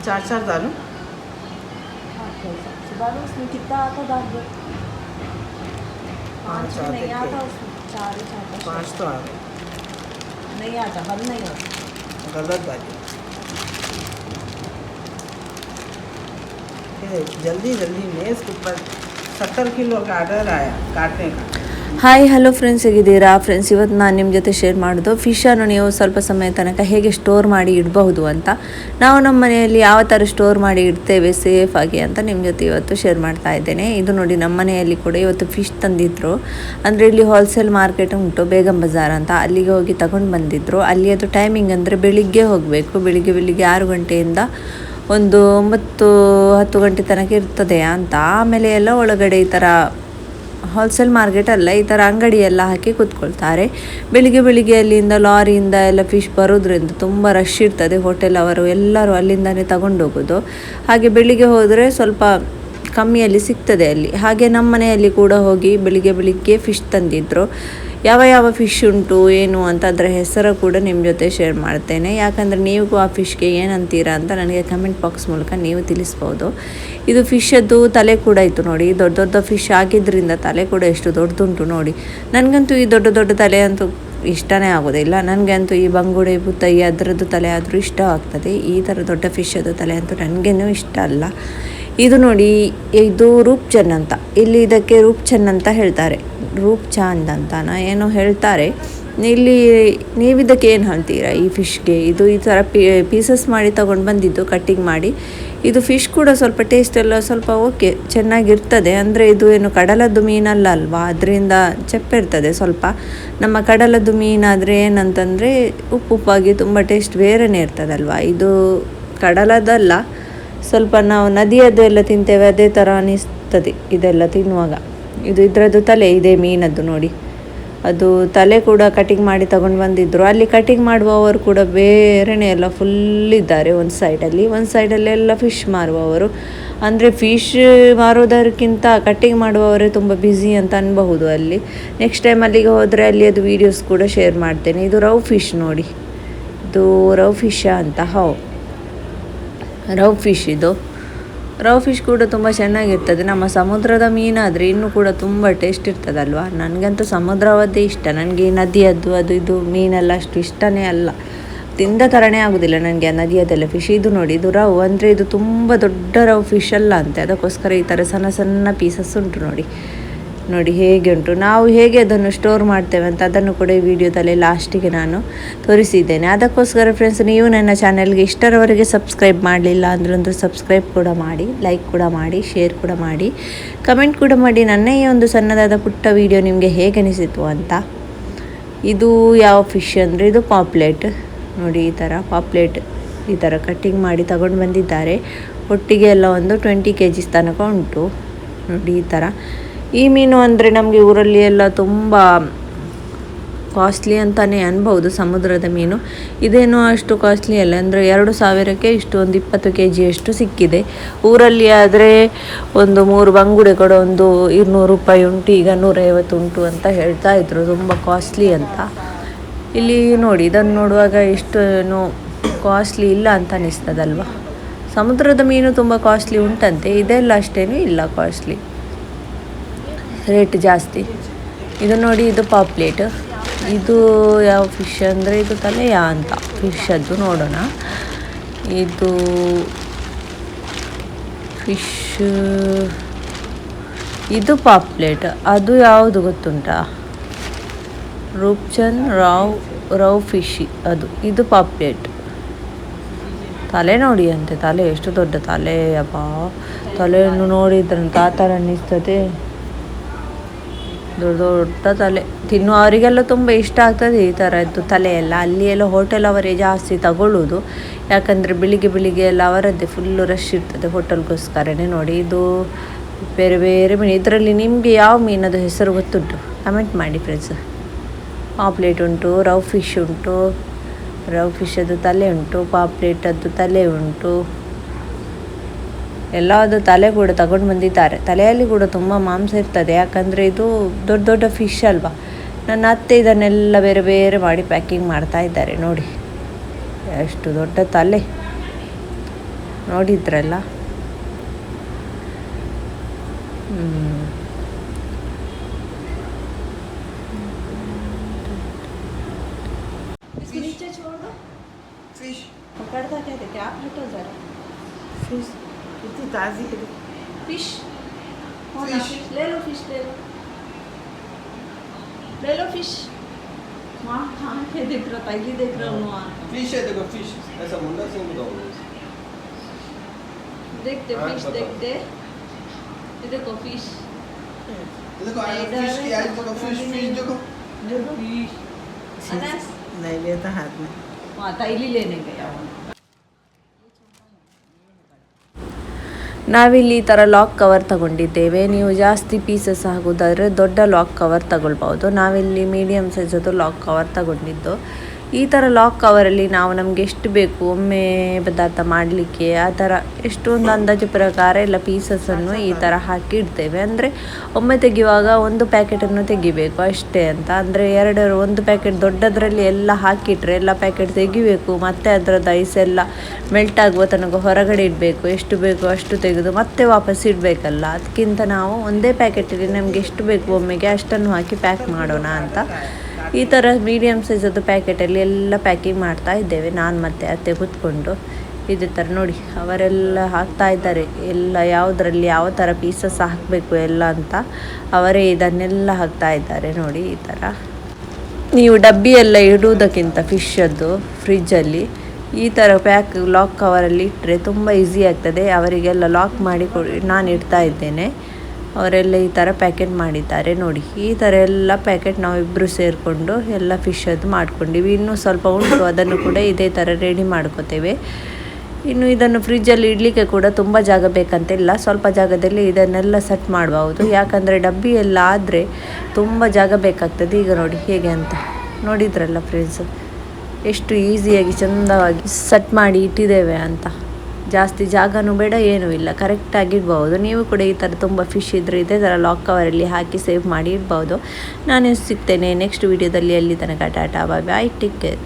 चार डालूं? डालो उसमें कितना आता डाल दो। 5 नहीं आता उसमें, 4 ही आता। 5 तो आ गए। नहीं आता, हल नहीं आता। गलत डाली। जल्दी जल्दी में इसके ऊपर 70 किलो का आर्डर आया काटने का। ಹಾಯ್ ಹಲೋ ಫ್ರೆಂಡ್ಸ್, ಹೇಗಿದ್ದೀರಾ ಫ್ರೆಂಡ್ಸ್? ಇವತ್ತು ನಾನು ನಿಮ್ಮ ಜೊತೆ ಶೇರ್ ಮಾಡೋದು ಫಿಶನ್ನು ನೀವು ಸ್ವಲ್ಪ ಸಮಯ ತನಕ ಹೇಗೆ ಸ್ಟೋರ್ ಮಾಡಿ ಇಡಬಹುದು ಅಂತ. ನಾವು ನಮ್ಮ ಮನೆಯಲ್ಲಿ ಯಾವ ಥರ ಸ್ಟೋರ್ ಮಾಡಿ ಇಡ್ತೇವೆ ಸೇಫಾಗಿ ಅಂತ ನಿಮ್ಮ ಜೊತೆ ಇವತ್ತು ಶೇರ್ ಮಾಡ್ತಾ ಇದ್ದೇನೆ. ಇದು ನೋಡಿ, ನಮ್ಮ ಮನೆಯಲ್ಲಿ ಕೂಡ ಇವತ್ತು ಫಿಶ್ ತಂದಿದ್ರು. ಅಂದರೆ ಇಲ್ಲಿ ಹೋಲ್ಸೇಲ್ ಮಾರ್ಕೆಟ್ ಉಂಟು, ಬೇಗಂ ಬಜಾರ್ ಅಂತ, ಅಲ್ಲಿಗೆ ಹೋಗಿ ತಗೊಂಡು ಬಂದಿದ್ರು. ಅಲ್ಲಿ ಅದು ಟೈಮಿಂಗ್ ಅಂದರೆ ಬೆಳಿಗ್ಗೆ ಹೋಗಬೇಕು, ಬೆಳಿಗ್ಗೆ 6 ಗಂಟೆಯಿಂದ ಒಂದು 9-10 ಗಂಟೆ ತನಕ ಇರ್ತದೆ ಅಂತ. ಆಮೇಲೆ ಎಲ್ಲ ಒಳಗಡೆ ಈ ಥರ ಹೋಲ್ಸೇಲ್ ಮಾರ್ಕೆಟ್ ಅಲ್ಲ, ಈ ಥರ ಅಂಗಡಿ ಎಲ್ಲ ಹಾಕಿ ಕೂತ್ಕೊಳ್ತಾರೆ. ಬೆಳಿಗ್ಗೆ ಅಲ್ಲಿಂದ ಲಾರಿಯಿಂದ ಎಲ್ಲ ಫಿಶ್ ಬರೋದ್ರಿಂದ ತುಂಬ ರಶ್ ಇರ್ತದೆ. ಹೋಟೆಲ್ ಅವರು ಎಲ್ಲರೂ ಅಲ್ಲಿಂದನೇ ತಗೊಂಡೋಗೋದು. ಹಾಗೆ ಬೆಳಿಗ್ಗೆ ಹೋದರೆ ಸ್ವಲ್ಪ ಕಮ್ಮಿಯಲ್ಲಿ ಸಿಗ್ತದೆ ಅಲ್ಲಿ. ಹಾಗೆ ನಮ್ಮ ಮನೆಯಲ್ಲಿ ಕೂಡ ಹೋಗಿ ಬೆಳಿಗ್ಗೆ ಫಿಶ್ ತಂದಿದ್ರು. ಯಾವ ಫಿಶ್ ಉಂಟು ಏನು ಅಂತ ಅದರ ಹೆಸರು ಕೂಡ ನಿಮ್ಮ ಜೊತೆ ಶೇರ್ ಮಾಡ್ತೇನೆ. ಯಾಕಂದರೆ ನೀವು ಆ ಫಿಶ್ಗೆ ಏನಂತೀರಾ ಅಂತ ನನಗೆ ಕಮೆಂಟ್ ಬಾಕ್ಸ್ ಮೂಲಕ ನೀವು ತಿಳಿಸ್ಬೋದು. ಇದು ಫಿಶದ್ದು ತಲೆ ಕೂಡ ಇತ್ತು ನೋಡಿ, ದೊಡ್ಡ ಫಿಶ್ ಆಗಿದ್ದರಿಂದ ತಲೆ ಕೂಡ ಎಷ್ಟು ದೊಡ್ಡದುಂಟು ನೋಡಿ. ನನಗಂತೂ ಈ ದೊಡ್ಡ ತಲೆ ಅಂತೂ ಇಷ್ಟನೇ ಆಗೋದಿಲ್ಲ. ನನಗೆ ಅಂತೂ ಈ ಬಂಗುಡೆ ಬುತ್ತೈ ಅದರದ್ದು ತಲೆ ಆದರೂ ಇಷ್ಟ ಆಗ್ತದೆ. ಈ ಥರ ದೊಡ್ಡ ಫಿಶದ್ದು ತಲೆ ಅಂತೂ ನನಗೇನೂ ಇಷ್ಟ ಅಲ್ಲ. ಇದು ನೋಡಿ, ಇದು ರೂಪ್ಚಂದ್ ಅಂತ, ಇಲ್ಲಿ ಇದಕ್ಕೆ ರೂಪ್ಚಂದ್ ಅಂತ ಹೇಳ್ತಾರೆ, ರೂಪ್ಚಾಂದ್ ಅಂತನ ಏನೋ ಹೇಳ್ತಾರೆ. ಇಲ್ಲಿ ನೀವಿದಕ್ಕೆ ಏನು ಹೇಳ್ತೀರಾ ಈ ಫಿಶ್ಗೆ? ಇದು ಈ ಥರ ಪೀಸಸ್ ಮಾಡಿ ತಗೊಂಡು ಬಂದಿದ್ದು, ಕಟ್ಟಿಂಗ್ ಮಾಡಿ. ಇದು ಫಿಶ್ ಕೂಡ ಸ್ವಲ್ಪ ಟೇಸ್ಟ್ ಎಲ್ಲ ಸ್ವಲ್ಪ ಓಕೆ ಚೆನ್ನಾಗಿರ್ತದೆ. ಅಂದರೆ ಇದು ಏನು ಕಡಲದ್ದು ಮೀನಲ್ಲ ಅಲ್ವಾ, ಅದರಿಂದ ಇರ್ತದೆ ಸ್ವಲ್ಪ. ನಮ್ಮ ಕಡಲದ್ದು ಮೀನಾದರೆ ಏನಂತಂದರೆ ಉಪ್ಪಾಗಿ ತುಂಬ ಟೇಸ್ಟ್ ಬೇರೆಯೇ ಇರ್ತದಲ್ವ. ಇದು ಕಡಲದಲ್ಲ, ಸ್ವಲ್ಪ ನಾವು ನದಿಯದ್ದು ಎಲ್ಲ ತಿಂತೇವೆ ಅದೇ ಥರ ಅನಿಸ್ತದೆ ಇದೆಲ್ಲ ತಿನ್ನುವಾಗ. ಇದು ಇದರದ್ದು ತಲೆ ಇದೆ ಮೀನದ್ದು ನೋಡಿ, ಅದು ತಲೆ ಕೂಡ ಕಟಿಂಗ್ ಮಾಡಿ ತಗೊಂಡು ಬಂದಿದ್ದರು. ಅಲ್ಲಿ ಕಟಿಂಗ್ ಮಾಡುವವರು ಕೂಡ ಬೇರೆಯೇ ಎಲ್ಲ ಫುಲ್ ಇದ್ದಾರೆ. ಒಂದು ಸೈಡಲ್ಲೆಲ್ಲ ಫಿಶ್ ಮಾರುವವರು. ಅಂದರೆ ಫಿಶ್ ಮಾರೋದಕ್ಕಿಂತ ಕಟ್ಟಿಂಗ್ ಮಾಡುವವರೇ ತುಂಬ ಬ್ಯುಸಿ ಅಂತ ಅನ್ಬಹುದು ಅಲ್ಲಿ. ನೆಕ್ಸ್ಟ್ ಟೈಮ್ ಅಲ್ಲಿಗೆ ಹೋದರೆ ಅಲ್ಲಿ ಅದು ವೀಡಿಯೋಸ್ ಕೂಡ ಶೇರ್ ಮಾಡ್ತೇನೆ. ಇದು ರವ್ ಫಿಶ್ ನೋಡಿ, ಇದು ರವ್ ಫಿಶ್ ಅಂತ. ರವ್ ಫಿಶ್ ಇದು. ರವ್ ಫಿಶ್ ಕೂಡ ತುಂಬ ಚೆನ್ನಾಗಿರ್ತದೆ. ನಮ್ಮ ಸಮುದ್ರದ ಮೀನಾದರೆ ಇನ್ನೂ ಕೂಡ ತುಂಬ ಟೇಸ್ಟ್ ಇರ್ತದಲ್ವ. ನನಗಂತೂ ಸಮುದ್ರವದ್ದೇ ಇಷ್ಟ. ನನಗೆ ನದಿಯದ್ದು ಅದು ಇದು ಮೀನೆಲ್ಲ ಅಷ್ಟು ಇಷ್ಟನೇ ಅಲ್ಲ, ತಿಂದ ಥರನೇ ಆಗೋದಿಲ್ಲ ನನಗೆ ಆ ನದಿಯದೆಲ್ಲ ಫಿಶ್. ಇದು ನೋಡಿ, ಇದು ರವ್ ಅಂದರೆ ಇದು ತುಂಬ ದೊಡ್ಡ ರವ್ ಫಿಶ್ ಅಲ್ಲ ಅಂತೆ, ಅದಕ್ಕೋಸ್ಕರ ಈ ಥರ ಸಣ್ಣ ಪೀಸಸ್ ಉಂಟು ನೋಡಿ ಹೇಗೆ ಉಂಟು. ನಾವು ಹೇಗೆ ಅದನ್ನು ಸ್ಟೋರ್ ಮಾಡ್ತೇವೆ ಅಂತ ಅದನ್ನು ಕೂಡ ಈ ವಿಡಿಯೋದಲ್ಲಿ ಲಾಸ್ಟಿಗೆ ನಾನು ತೋರಿಸಿದ್ದೇನೆ. ಅದಕ್ಕೋಸ್ಕರ ಫ್ರೆಂಡ್ಸ್, ನೀವು ನನ್ನ ಚಾನೆಲ್ಗೆ ಇಷ್ಟರವರೆಗೆ ಸಬ್ಸ್ಕ್ರೈಬ್ ಮಾಡಲಿಲ್ಲ ಅಂದ್ರೆ ಸಬ್ಸ್ಕ್ರೈಬ್ ಕೂಡ ಮಾಡಿ, ಲೈಕ್ ಕೂಡ ಮಾಡಿ, ಶೇರ್ ಕೂಡ ಮಾಡಿ, ಕಮೆಂಟ್ ಕೂಡ ಮಾಡಿ. ನನ್ನ ಈ ಒಂದು ಸಣ್ಣದಾದ ಪುಟ್ಟ ವಿಡಿಯೋ ನಿಮಗೆ ಹೇಗೆ ಅನಿಸಿತು ಅಂತ. ಇದು ಯಾವ ಫಿಶ್ ಅಂದರೆ ಇದು ಪಾಪ್ಲೆಟ್ ನೋಡಿ. ಈ ಥರ ಪಾಪ್ಲೆಟ್ ಈ ಥರ ಕಟ್ಟಿಂಗ್ ಮಾಡಿ ತಗೊಂಡು ಬಂದಿದ್ದಾರೆ. ಒಟ್ಟಿಗೆ ಎಲ್ಲ ಒಂದು 20 kg ತನಕ ಉಂಟು ನೋಡಿ. ಈ ಥರ ಈ ಮೀನು ಅಂದರೆ ನಮಗೆ ಊರಲ್ಲಿ ಎಲ್ಲ ತುಂಬ ಕಾಸ್ಟ್ಲಿ ಅಂತಲೇ ಅನ್ಬೋದು ಸಮುದ್ರದ ಮೀನು. ಇದೇನೋ ಅಷ್ಟು ಕಾಸ್ಟ್ಲಿ ಅಲ್ಲ, ಅಂದರೆ 2000ಕ್ಕೆ ಇಷ್ಟು ಒಂದು 20 kg ಅಷ್ಟು ಸಿಕ್ಕಿದೆ. ಊರಲ್ಲಿ ಆದರೆ ಒಂದು 3 ಬಂಗುಡೆ ಕೂಡ ಒಂದು 200 ರೂಪಾಯಿ ಉಂಟು, ಈಗ 150 ಉಂಟು ಅಂತ ಹೇಳ್ತಾ ಇದ್ರು, ತುಂಬ ಕಾಸ್ಟ್ಲಿ ಅಂತ. ಇಲ್ಲಿ ನೋಡಿ, ಇದನ್ನು ನೋಡುವಾಗ ಇಷ್ಟೇನು ಕಾಸ್ಟ್ಲಿ ಇಲ್ಲ ಅಂತ ಅನಿಸ್ತದಲ್ವ. ಸಮುದ್ರದ ಮೀನು ತುಂಬ ಕಾಸ್ಟ್ಲಿ ಉಂಟಂತೆ, ಇದೆಲ್ಲ ಅಷ್ಟೇನೂ ಇಲ್ಲ ಕಾಸ್ಟ್ಲಿ, ರೇಟ್ ಜಾಸ್ತಿ. ಇದು ನೋಡಿ, ಇದು ಪಾಪ್ಲೇಟ್. ಇದು ಯಾವ ಫಿಶ್ ಅಂದರೆ ಇದು ತಲೆಯಾ ಅಂತ ಫಿಶದ್ದು ನೋಡೋಣ. ಇದು ಫಿಶ್, ಇದು ಪಾಪ್ಲೇಟ್. ಅದು ಯಾವುದು ಗೊತ್ತುಂಟಾ? ರೂಪ್ಚಂದ್ ರವ್ ಫಿಶ್ ಅದು. ಇದು ಪಾಪ್ಲೇಟ್. ತಲೆ ನೋಡಿ ಅಂತೆ, ತಲೆ ಎಷ್ಟು ದೊಡ್ಡ ತಲೆ ಅಪ್ಪ. ತಲೆಯನ್ನು ನೋಡಿದ್ರಂತ ಆ ಥರ ಅನ್ನಿಸ್ತದೆ, ದೊಡ್ಡ ತಲೆ. ತಿನ್ನುವವರಿಗೆಲ್ಲ ತುಂಬ ಇಷ್ಟ ಆಗ್ತದೆ ಈ ಥರದ್ದು ತಲೆ ಎಲ್ಲ. ಅಲ್ಲಿ ಎಲ್ಲ ಹೋಟೆಲ್ ಅವರೇ ಜಾಸ್ತಿ ತಗೊಳ್ಳೋದು, ಯಾಕಂದರೆ ಬೆಳಿಗ್ಗೆ ಎಲ್ಲ ಅವರದ್ದೇ ಫುಲ್ಲು ರಶ್ ಇರ್ತದೆ ಹೋಟೆಲ್ಗೋಸ್ಕರನೇ. ನೋಡಿ, ಇದು ಬೇರೆ ಮೀನು. ಇದರಲ್ಲಿ ನಿಮಗೆ ಯಾವ ಮೀನದು ಹೆಸರು ಗೊತ್ತುಂಟು ಕಮೆಂಟ್ ಮಾಡಿ ಫ್ರೆಂಡ್ಸ್. ಪಾಪ್ಲೇಟ್ ಉಂಟು, ರವ್ ಫಿಶ್ ಉಂಟು, ರವ್ ಫಿಶದ್ದು ತಲೆ ಉಂಟು, ಪಾಪ್ಲೇಟದ್ದು ತಲೆ ಉಂಟು, ಎಲ್ಲದು ತಲೆ ಕೂಡ ತಗೊಂಡು ಬಂದಿದ್ದಾರೆ. ತಲೆಯಲ್ಲಿ ಕೂಡ ತುಂಬ ಮಾಂಸ ಇರ್ತದೆ, ಯಾಕಂದರೆ ಇದು ದೊಡ್ಡ ಫಿಶ್ ಅಲ್ವಾ. ನನ್ನ ಅತ್ತೆ ಇದನ್ನೆಲ್ಲ ಬೇರೆ ಮಾಡಿ ಪ್ಯಾಕಿಂಗ್ ಮಾಡ್ತಾ ಇದ್ದಾರೆ ನೋಡಿ, ಎಷ್ಟು ದೊಡ್ಡ ತಲೆ. ನೋಡಿದ್ರಲ್ಲ. नीचे छोड़ दो फिश पकड़ता क्या थे क्या हटो जरा फिश कितनी ताज़ी है। Fish Fish. ले लो फिश ले लो फिश वहाँ कहाँ के देख रहा था ये देख रहा हूँ वहाँ फिश है, देखो फिश ऐसा मुंडा से बताओ। देखते हाँ, फिश बताओ। देखते ये देखो फिश देखो आया इधर फिश की है, आई, सब देखो पकड़ा फिश भी फिश नहीं। देखो। देखो फिश अनस नहीं लेता हाथ में। वहाँ तैली लेने गया वो ನಾವಿಲ್ಲಿ ಈ ಥರ ಲಾಕ್ ಕವರ್ ತಗೊಂಡಿದ್ದೇವೆ. ನೀವು ಜಾಸ್ತಿ ಪೀಸಸ್ ಆಗೋದಾದರೆ ದೊಡ್ಡ ಲಾಕ್ ಕವರ್ ತಗೊಳ್ಬೋದು. ನಾವಿಲ್ಲಿ ಮೀಡಿಯಮ್ ಸೈಜದ್ದು ಲಾಕ್ ಕವರ್ ತಗೊಂಡಿದ್ದು. ಈ ಥರ ಲಾಕ್ ಕವರಲ್ಲಿ ನಾವು ನಮಗೆ ಎಷ್ಟು ಬೇಕು ಒಮ್ಮೆ ಪದಾರ್ಥ ಮಾಡಲಿಕ್ಕೆ ಆ ಥರ ಎಷ್ಟೊಂದು ಅಂದಾಜು ಪ್ರಕಾರ ಎಲ್ಲ ಪೀಸಸನ್ನು ಈ ಥರ ಹಾಕಿ ಇಡ್ತೇವೆ. ಅಂದರೆ ಒಮ್ಮೆ ತೆಗೆಯುವಾಗ ಒಂದು ಪ್ಯಾಕೆಟನ್ನು ತೆಗಿಬೇಕು ಅಷ್ಟೇ ಅಂತ. ಅಂದರೆ ಒಂದು ಪ್ಯಾಕೆಟ್ ದೊಡ್ಡದರಲ್ಲಿ ಎಲ್ಲ ಹಾಕಿಟ್ರೆ ಎಲ್ಲ ಪ್ಯಾಕೆಟ್ ತೆಗಿಬೇಕು, ಮತ್ತು ಅದರದ್ದು ಐಸ್ ಎಲ್ಲ ಮೆಲ್ಟ್ ಆಗುವ ತನಕ ಹೊರಗಡೆ ಇಡಬೇಕು. ಎಷ್ಟು ಬೇಕೋ ಅಷ್ಟು ತೆಗೆದು ಮತ್ತೆ ವಾಪಸ್ ಇಡಬೇಕಲ್ಲ. ಅದಕ್ಕಿಂತ ನಾವು ಒಂದೇ ಪ್ಯಾಕೆಟಲ್ಲಿ ನಮಗೆ ಎಷ್ಟು ಬೇಕು ಒಮ್ಮೆಗೆ ಅಷ್ಟನ್ನು ಹಾಕಿ ಪ್ಯಾಕ್ ಮಾಡೋಣ ಅಂತ ಈ ಥರ ಮೀಡಿಯಮ್ ಸೈಜದ್ದು ಪ್ಯಾಕೆಟಲ್ಲಿ ಎಲ್ಲ ಪ್ಯಾಕಿಂಗ್ ಮಾಡ್ತಾ ಇದ್ದೇವೆ. ನಾನು ಮತ್ತು ಅತ್ತೆ ಕೂತ್ಕೊಂಡು ಇದೇ ಥರ ನೋಡಿ ಅವರೆಲ್ಲ ಹಾಕ್ತಾ ಇದ್ದಾರೆ. ಎಲ್ಲ ಯಾವುದರಲ್ಲಿ ಯಾವ ಥರ ಪೀಸಸ್ ಹಾಕಬೇಕು ಎಲ್ಲ ಅಂತ ಅವರೇ ಇದನ್ನೆಲ್ಲ ಹಾಕ್ತಾ ಇದ್ದಾರೆ ನೋಡಿ. ಈ ಥರ ನೀವು ಡಬ್ಬಿ ಎಲ್ಲ ಇಡುವುದಕ್ಕಿಂತ ಫಿಶದ್ದು ಫ್ರಿಜ್ಜಲ್ಲಿ ಈ ಥರ ಲಾಕ್ ಕವರಲ್ಲಿ ಇಟ್ಟರೆ ತುಂಬ ಈಸಿ ಆಗ್ತದೆ. ಅವರಿಗೆಲ್ಲ ಲಾಕ್ ಮಾಡಿ ನಾನು ಇಡ್ತಾ ಇದ್ದೇನೆ. ಅವರೆಲ್ಲ ಈ ಥರ ಪ್ಯಾಕೆಟ್ ಮಾಡಿದ್ದಾರೆ ನೋಡಿ. ಈ ಥರ ಎಲ್ಲ ಪ್ಯಾಕೆಟ್ ನಾವಿಬ್ಬರು ಸೇರಿಕೊಂಡು ಎಲ್ಲ ಫಿಶದ್ದು ಮಾಡ್ಕೊಂಡಿವಿ. ಇನ್ನೂ ಸ್ವಲ್ಪ ಉಂಟು, ಅದನ್ನು ಕೂಡ ಇದೇ ಥರ ರೆಡಿ ಮಾಡ್ಕೋತೇವೆ. ಇನ್ನು ಇದನ್ನು ಫ್ರಿಜ್ಜಲ್ಲಿ ಇಡಲಿಕ್ಕೆ ಕೂಡ ತುಂಬ ಜಾಗ ಬೇಕಂತಿಲ್ಲ, ಸ್ವಲ್ಪ ಜಾಗದಲ್ಲಿ ಇದನ್ನೆಲ್ಲ ಸೆಟ್ ಮಾಡಬಹುದು. ಯಾಕಂದರೆ ಡಬ್ಬಿ ಎಲ್ಲ ಆದರೆ ತುಂಬ ಜಾಗ ಬೇಕಾಗ್ತದೆ. ಈಗ ನೋಡಿ ಹೇಗೆ ಅಂತ ನೋಡಿದ್ರಲ್ಲ ಫ್ರೆಂಡ್ಸ್, ಎಷ್ಟು ಈಸಿಯಾಗಿ ಚೆಂದವಾಗಿ ಸೆಟ್ ಮಾಡಿ ಇಟ್ಟಿದ್ದೇವೆ ಅಂತ. ಜಾಸ್ತಿ ಜಾಗನೂ ಬೇಡ, ಏನೂ ಇಲ್ಲ, ಕರೆಕ್ಟಾಗಿ ಇಡ್ಬೋದು. ನೀವು ಕೂಡ ಈ ಥರ ತುಂಬ ಫಿಶ್ ಇದ್ದರೆ ಇದೇ ಥರ ಲಾಕ್ ಕವರಲ್ಲಿ ಹಾಕಿ ಸೇವ್ ಮಾಡಿ ಇಡ್ಬೋದು. ನಾನು ಸಿಗ್ತೇನೆ ನೆಕ್ಸ್ಟ್ ವೀಡಿಯೋದಲ್ಲಿ. ಅಲ್ಲಿ ತನಕ ಟಾಟಾ ಬಾಯ್ ಬಾಯ್, ಟೇಕ್ ಕೇರ್.